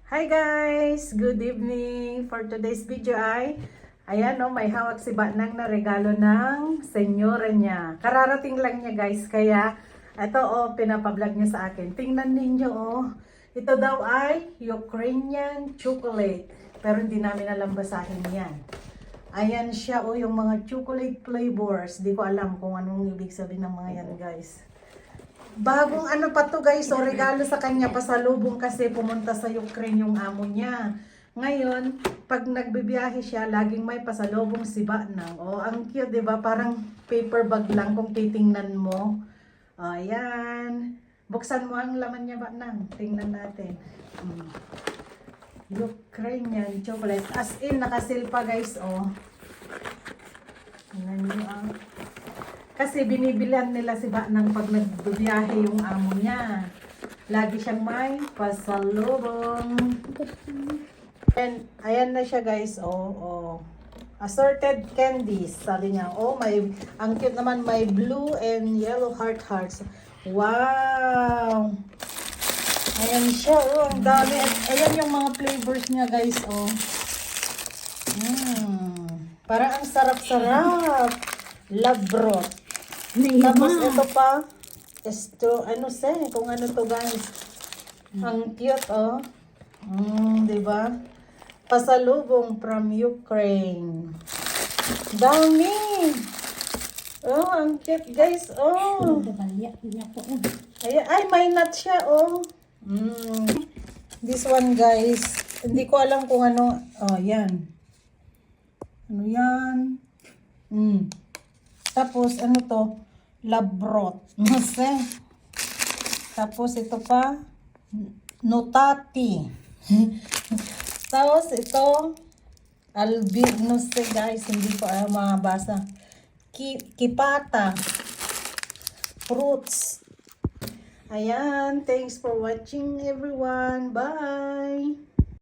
Hi guys! Good evening! For today's video ay, ayan o, may hawak si Batnang na regalo ng senyora niya. Kararating lang niya guys, kaya ito o, pinapablog niya sa akin. Tingnan ninyo o, ito daw ay Ukrainian chocolate. Pero hindi namin alam basahin yan. Ayan siya o, yung mga chocolate flavors. Di ko alam kung anong ibig sabihin ng mga yan guys. Bagong ano pa to guys, so regalo sa kanya, pasalubong kasi pumunta sa Ukraine yung amo niya. Ngayon, pag nagbibiyahe siya, laging may pasalubong si Batnang. Oh, ang cute, 'di ba? Parang paper bag lang kung titingnan mo. Ayan. Buksan mo ang laman niya, Batnang. Tingnan natin. Ukrainian chocolate. As in, nakasil pa guys, oh. Tingnan niyo ang... Kasi binibilihan nila si Batnang pag nagbibiyahe yung amo niya. Lagi siyang may pasalubong. And ayan na siya guys, oh. Assorted candies. Sabi niya, oh, ang cute naman, may blue and yellow hearts. Wow! Ayan siya, oh, ang dami. At ayan yung mga flavors niya guys, oh. Parang ang sarap-sarap. Labrot. Tapos ito pa, kung ano to guys. Ang cute, oh. Diba? Pasalubong from Ukraine. Dami! Oh, ang cute guys, oh. Ay, may nut siya, oh. This one guys, hindi ko alam kung ano. Oh, yan. Ano yan? Tapos, ano to? Labrot. Tapos, ito pa. Notati. Tapos, ito. No sé guys. Hindi ko mabasa. Kipata. Fruits. Ayan. Thanks for watching everyone. Bye.